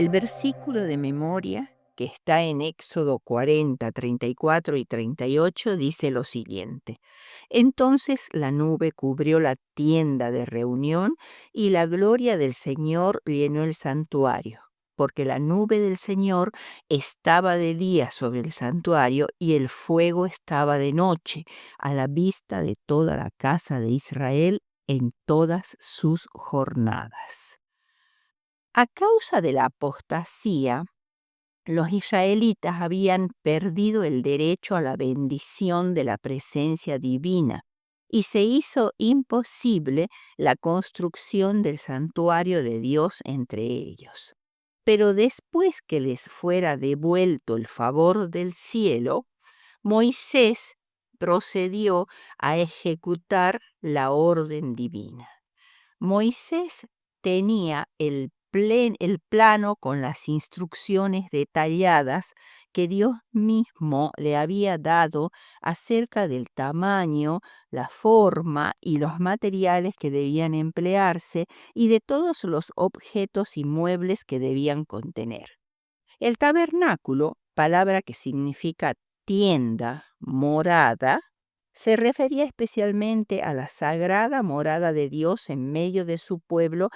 El versículo de memoria que está en Éxodo 40, 34 y 38 dice lo siguiente: Entonces la nube cubrió la tienda de reunión y la gloria del Señor llenó el santuario, porque la nube del Señor estaba de día sobre el santuario y el fuego estaba de noche, a la vista de toda la casa de Israel en todas sus jornadas. A causa de la apostasía, los israelitas habían perdido el derecho a la bendición de la presencia divina y se hizo imposible la construcción del santuario de Dios entre ellos. Pero después que les fuera devuelto el favor del cielo, Moisés procedió a ejecutar la orden divina. Moisés tenía el plano con las instrucciones detalladas que Dios mismo le había dado acerca del tamaño, la forma y los materiales que debían emplearse y de todos los objetos y muebles que debían contener. El tabernáculo, palabra que significa tienda, morada, se refería especialmente a la sagrada morada de Dios en medio de su pueblo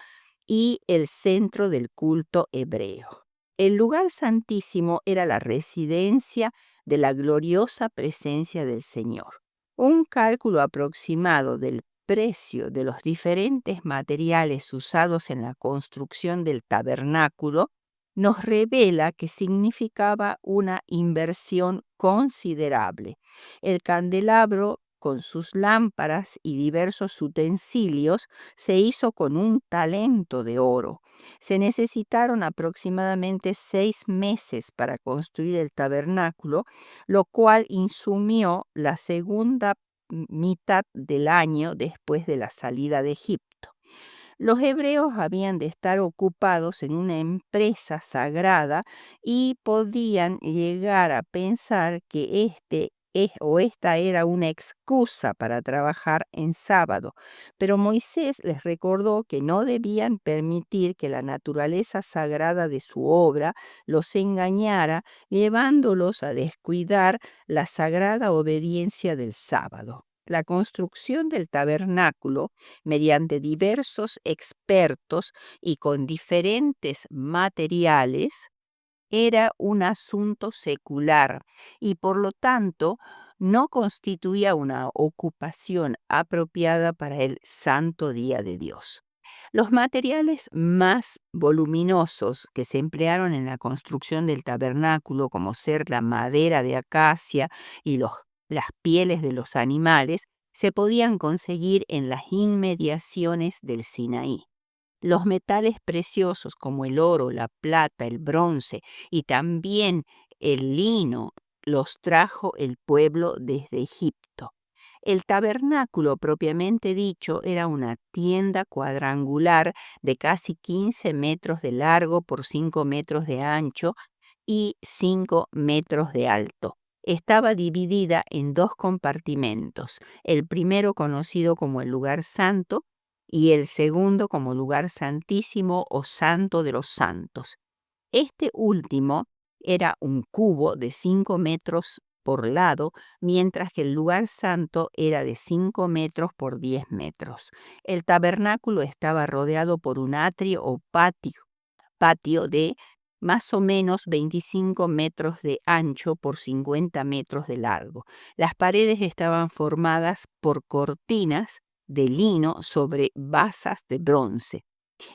y el centro del culto hebreo. El lugar santísimo era la residencia de la gloriosa presencia del Señor. Un cálculo aproximado del precio de los diferentes materiales usados en la construcción del tabernáculo nos revela que significaba una inversión considerable. El candelabro, con sus lámparas y diversos utensilios, se hizo con un talento de oro. Se necesitaron aproximadamente 6 meses para construir el tabernáculo, lo cual insumió la segunda mitad del año después de la salida de Egipto. Los hebreos habían de estar ocupados en una empresa sagrada y podían llegar a pensar que esta era una excusa para trabajar en sábado, pero Moisés les recordó que no debían permitir que la naturaleza sagrada de su obra los engañara, llevándolos a descuidar la sagrada obediencia del sábado. La construcción del tabernáculo, mediante diversos expertos y con diferentes materiales, era un asunto secular y por lo tanto no constituía una ocupación apropiada para el santo día de Dios. Los materiales más voluminosos que se emplearon en la construcción del tabernáculo, como ser la madera de acacia y las pieles de los animales, se podían conseguir en las inmediaciones del Sinaí. Los metales preciosos como el oro, la plata, el bronce y también el lino los trajo el pueblo desde Egipto. El tabernáculo propiamente dicho era una tienda cuadrangular de casi 15 metros de largo por 5 metros de ancho y 5 metros de alto. Estaba dividida en 2 compartimentos, el primero conocido como el lugar santo y el segundo como lugar santísimo o santo de los santos. Este último era un cubo de 5 metros por lado, mientras que el lugar santo era de 5 metros por 10 metros. El tabernáculo estaba rodeado por un atrio o patio de más o menos 25 metros de ancho por 50 metros de largo. Las paredes estaban formadas por cortinas de lino sobre basas de bronce.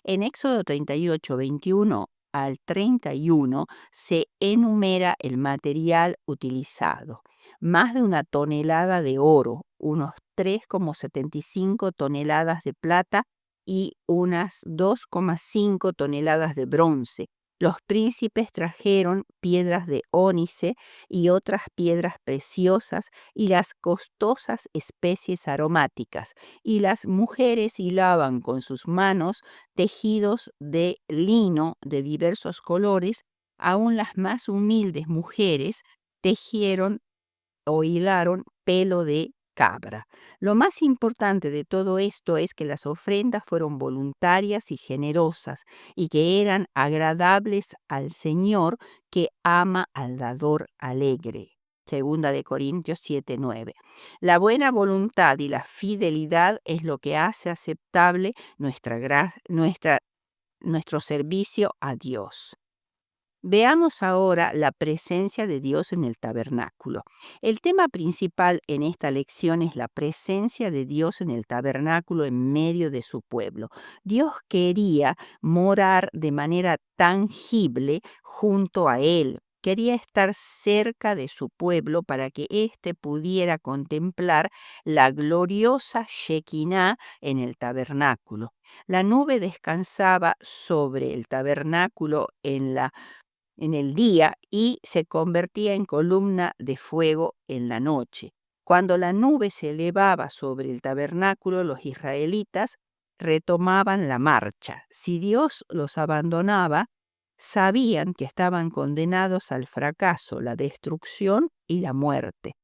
En Éxodo 38, 21 al 31 se enumera el material utilizado: más de 1 tonelada de oro, unos 3,75 toneladas de plata y unas 2,5 toneladas de bronce. Los príncipes trajeron piedras de ónice y otras piedras preciosas y las costosas especies aromáticas, y las mujeres hilaban con sus manos tejidos de lino de diversos colores. Aún las más humildes mujeres tejieron o hilaron pelo de cabra. Lo más importante de todo esto es que las ofrendas fueron voluntarias y generosas y que eran agradables al Señor, que ama al dador alegre. Segunda de Corintios 7:9. La buena voluntad y la fidelidad es lo que hace aceptable nuestro servicio a Dios. Veamos ahora la presencia de Dios en el tabernáculo. El tema principal en esta lección es la presencia de Dios en el tabernáculo en medio de su pueblo. Dios quería morar de manera tangible junto a él. Quería estar cerca de su pueblo para que éste pudiera contemplar la gloriosa Shekinah en el tabernáculo. La nube descansaba sobre el tabernáculo en el día y se convertía en columna de fuego en la noche. Cuando la nube se elevaba sobre el tabernáculo, los israelitas retomaban la marcha. Si Dios los abandonaba, sabían que estaban condenados al fracaso, la destrucción y la muerte.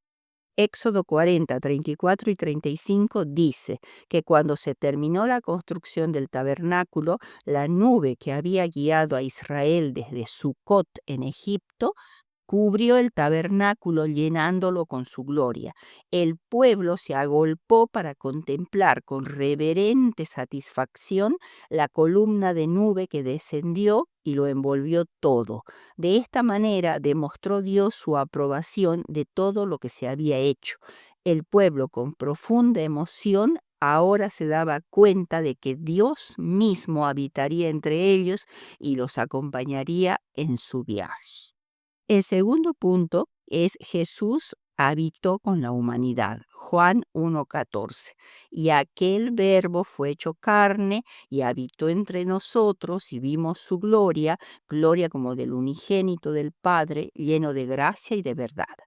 Éxodo 40, 34 y 35 dice que cuando se terminó la construcción del tabernáculo, la nube que había guiado a Israel desde Sucot en Egipto cubrió el tabernáculo llenándolo con su gloria. El pueblo se agolpó para contemplar con reverente satisfacción la columna de nube que descendió y lo envolvió todo. De esta manera demostró Dios su aprobación de todo lo que se había hecho. El pueblo, con profunda emoción, ahora se daba cuenta de que Dios mismo habitaría entre ellos y los acompañaría en su viaje. El segundo punto es Jesús habitó con la humanidad. Juan 1:14. Y aquel verbo fue hecho carne y habitó entre nosotros y vimos su gloria, gloria como del unigénito del Padre, lleno de gracia y de verdad.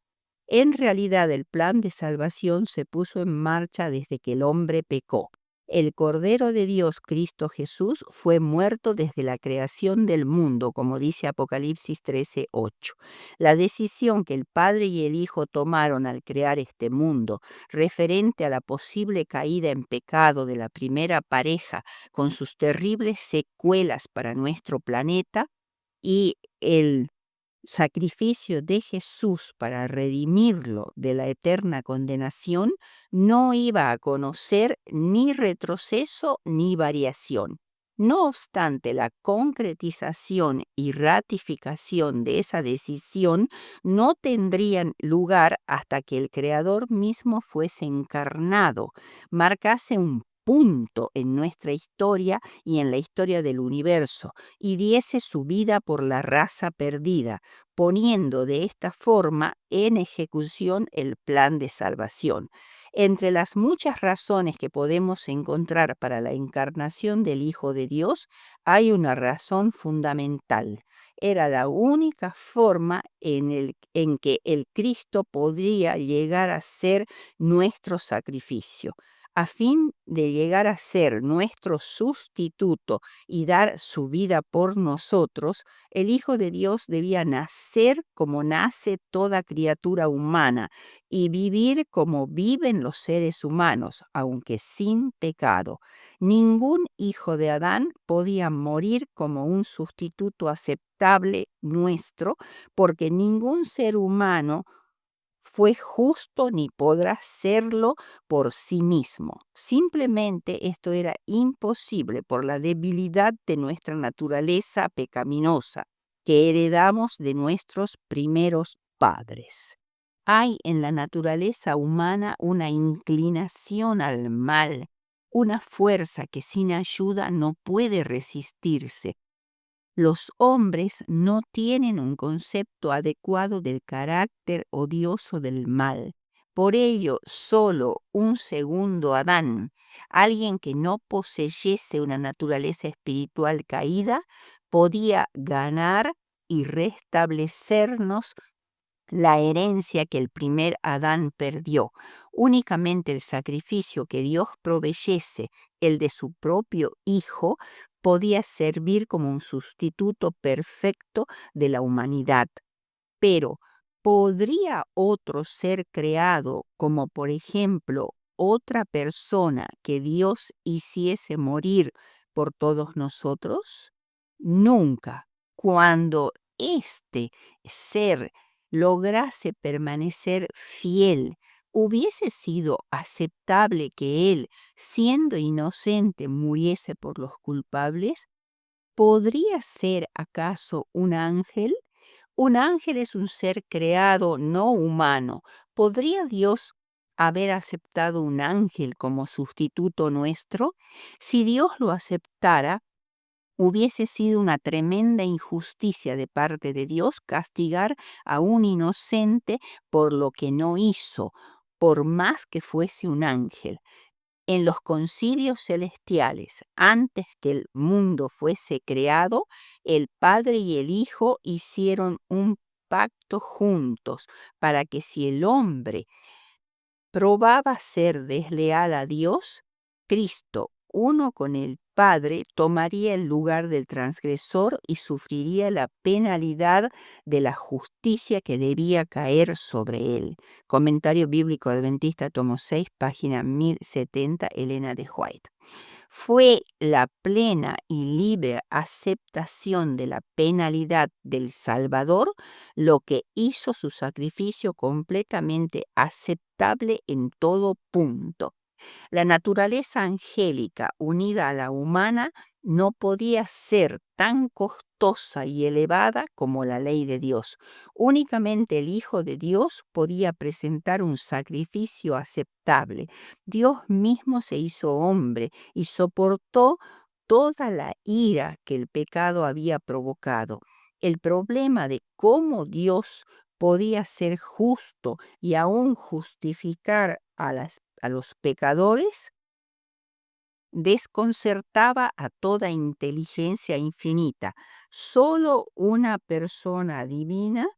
En realidad, el plan de salvación se puso en marcha desde que el hombre pecó. El Cordero de Dios, Cristo Jesús, fue muerto desde la creación del mundo, como dice Apocalipsis 13:8. La decisión que el Padre y el Hijo tomaron al crear este mundo, referente a la posible caída en pecado de la primera pareja, con sus terribles secuelas para nuestro planeta, y el sacrificio de Jesús para redimirlo de la eterna condenación, no iba a conocer ni retroceso ni variación. No obstante, la concretización y ratificación de esa decisión no tendrían lugar hasta que el Creador mismo fuese encarnado, marcase un punto en nuestra historia y en la historia del universo, y diese su vida por la raza perdida, poniendo de esta forma en ejecución el plan de salvación. Entre las muchas razones que podemos encontrar para la encarnación del Hijo de Dios, hay una razón fundamental. Era la única forma en que el Cristo podría llegar a ser nuestro sacrificio. A fin de llegar a ser nuestro sustituto y dar su vida por nosotros, el Hijo de Dios debía nacer como nace toda criatura humana y vivir como viven los seres humanos, aunque sin pecado. Ningún hijo de Adán podía morir como un sustituto aceptable nuestro, porque ningún ser humano fue justo ni podrá serlo por sí mismo. Simplemente esto era imposible por la debilidad de nuestra naturaleza pecaminosa que heredamos de nuestros primeros padres. Hay en la naturaleza humana una inclinación al mal, una fuerza que sin ayuda no puede resistirse. Los hombres no tienen un concepto adecuado del carácter odioso del mal. Por ello, solo un segundo Adán, alguien que no poseyese una naturaleza espiritual caída, podía ganar y restablecernos la herencia que el primer Adán perdió. Únicamente el sacrificio que Dios proveyese, el de su propio Hijo, podía servir como un sustituto perfecto de la humanidad. Pero ¿Podría otro ser creado, como por ejemplo otra persona que Dios hiciese morir por todos nosotros? Nunca. Cuando este ser lograse permanecer fiel, ¿hubiese sido aceptable que él, siendo inocente, muriese por los culpables? ¿Podría ser acaso un ángel? Un ángel es un ser creado no humano. ¿Podría Dios haber aceptado un ángel como sustituto nuestro? Si Dios lo aceptara, hubiese sido una tremenda injusticia de parte de Dios castigar a un inocente por lo que no hizo, por más que fuese un ángel. En los concilios celestiales, antes que el mundo fuese creado, el Padre y el Hijo hicieron un pacto juntos para que si el hombre probaba ser desleal a Dios, Cristo, uno con el Padre, tomaría el lugar del transgresor y sufriría la penalidad de la justicia que debía caer sobre él. Comentario Bíblico Adventista, tomo 6, página 1070, Elena de White. Fue la plena y libre aceptación de la penalidad del Salvador lo que hizo su sacrificio completamente aceptable en todo punto. La naturaleza angélica unida a la humana no podía ser tan costosa y elevada como la ley de Dios. Únicamente el Hijo de Dios podía presentar un sacrificio aceptable. Dios mismo se hizo hombre y soportó toda la ira que el pecado había provocado. El problema de cómo Dios podía ser justo y aún justificar a los pecadores desconcertaba a toda inteligencia infinita. Solo una persona divina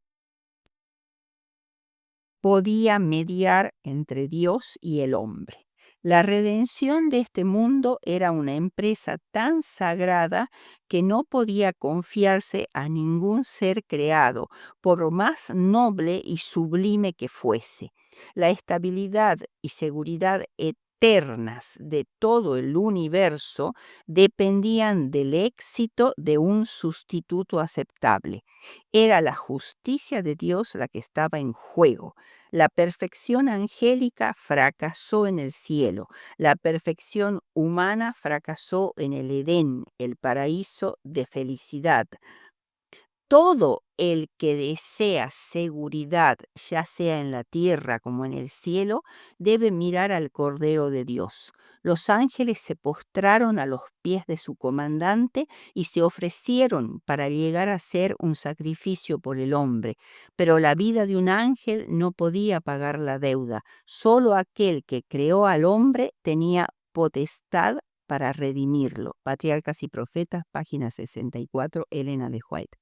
podía mediar entre Dios y el hombre. La redención de este mundo era una empresa tan sagrada que no podía confiarse a ningún ser creado, por más noble y sublime que fuese. La estabilidad y seguridad eternas de todo el universo dependían del éxito de un sustituto aceptable. Era la justicia de Dios la que estaba en juego. La perfección angélica fracasó en el cielo. La perfección humana fracasó en el Edén, el paraíso de felicidad. Todo el que desea seguridad, ya sea en la tierra como en el cielo, debe mirar al Cordero de Dios. Los ángeles se postraron a los pies de su comandante y se ofrecieron para llegar a ser un sacrificio por el hombre, pero la vida de un ángel no podía pagar la deuda. Solo aquel que creó al hombre tenía potestad para redimirlo. Patriarcas y Profetas, página 64, Elena de White.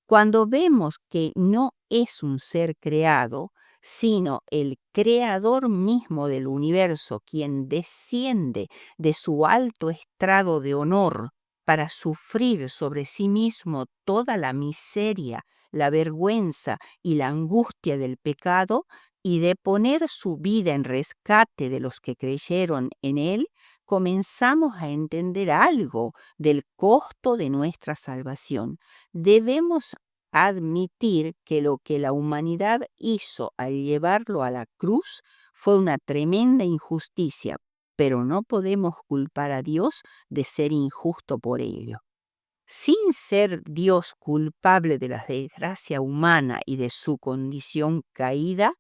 Cuando vemos que no es un ser creado, sino el creador mismo del universo quien desciende de su alto estrado de honor para sufrir sobre sí mismo toda la miseria, la vergüenza y la angustia del pecado, y de poner su vida en rescate de los que creyeron en él, comenzamos a entender algo del costo de nuestra salvación. Debemos admitir que lo que la humanidad hizo al llevarlo a la cruz fue una tremenda injusticia, pero no podemos culpar a Dios de ser injusto por ello. Sin ser Dios culpable de la desgracia humana y de su condición caída,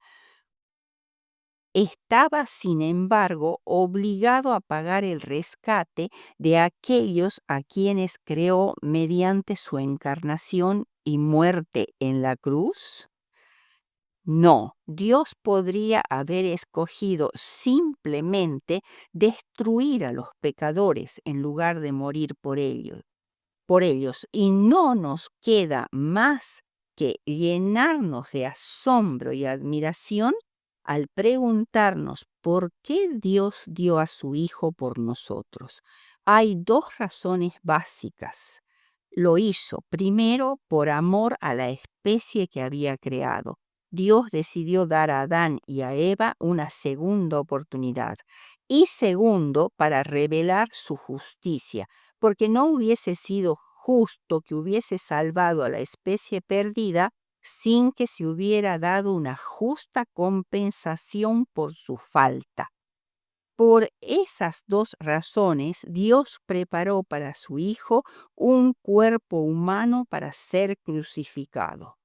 estaba, sin embargo, obligado a pagar el rescate de aquellos a quienes creó mediante su encarnación y muerte en la cruz. No, Dios podría haber escogido simplemente destruir a los pecadores en lugar de morir por ellos, y no nos queda más que llenarnos de asombro y admiración al preguntarnos por qué Dios dio a su Hijo por nosotros. Hay dos razones básicas. Lo hizo primero por amor a la especie que había creado. Dios decidió dar a Adán y a Eva una segunda oportunidad. Y segundo, para revelar su justicia, porque no hubiese sido justo que hubiese salvado a la especie perdida sin que se hubiera dado una justa compensación por su falta. Por esas dos razones, Dios preparó para su Hijo un cuerpo humano para ser crucificado.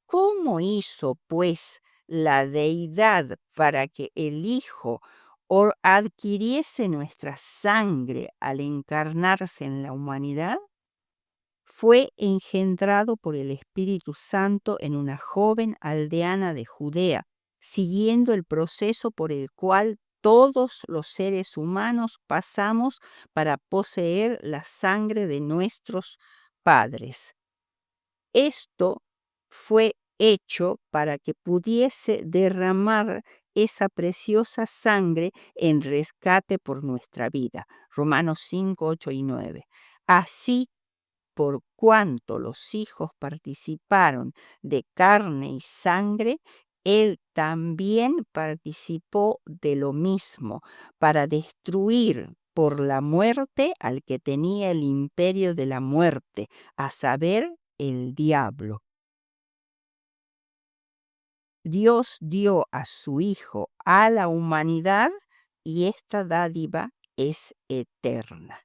¿Cómo hizo, pues, la deidad para que el Hijo adquiriese nuestra sangre al encarnarse en la humanidad? Fue engendrado por el Espíritu Santo en una joven aldeana de Judea, siguiendo el proceso por el cual todos los seres humanos pasamos para poseer la sangre de nuestros padres. Esto fue hecho para que pudiese derramar esa preciosa sangre en rescate por nuestra vida. Romanos 5, 8 y 9. Así, por cuanto los hijos participaron de carne y sangre, él también participó de lo mismo, para destruir por la muerte al que tenía el imperio de la muerte, a saber, el diablo. Dios dio a su Hijo a la humanidad y esta dádiva es eterna.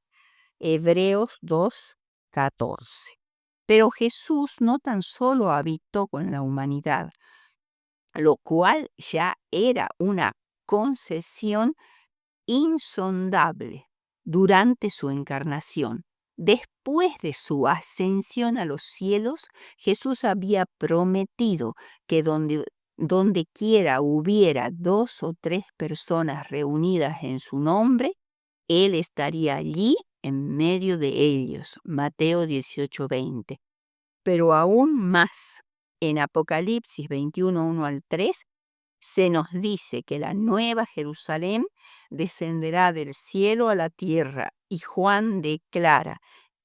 Hebreos 2:14. Pero Jesús no tan solo habitó con la humanidad, lo cual ya era una concesión insondable durante su encarnación. Después de su ascensión a los cielos, Jesús había prometido que donde quiera hubiera 2 o 3 personas reunidas en su nombre, Él estaría allí en medio de ellos. Mateo 18:20. Pero aún más, en Apocalipsis 21, 1 al 3, se nos dice que la nueva Jerusalén descenderá del cielo a la tierra, y Juan declara: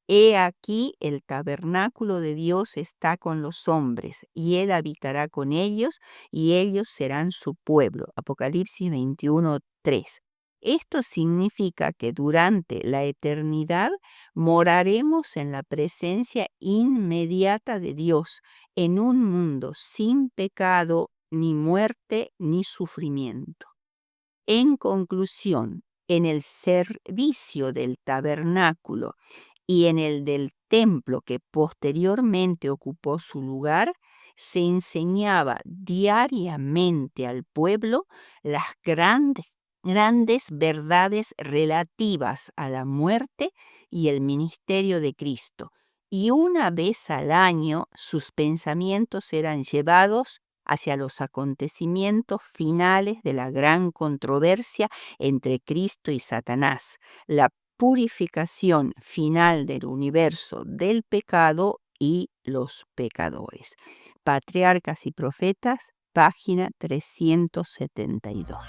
He aquí el tabernáculo de Dios está con los hombres, y Él habitará con ellos, y ellos serán su pueblo. Apocalipsis 21:3. Esto significa que durante la eternidad moraremos en la presencia inmediata de Dios, en un mundo sin pecado, ni muerte, ni sufrimiento. En conclusión, en el servicio del tabernáculo y en el del templo que posteriormente ocupó su lugar, se enseñaba diariamente al pueblo las grandes verdades relativas a la muerte y el ministerio de Cristo. Y una vez al año sus pensamientos eran llevados hacia los acontecimientos finales de la gran controversia entre Cristo y Satanás, la purificación final del universo del pecado y los pecadores. Patriarcas y Profetas, página 372.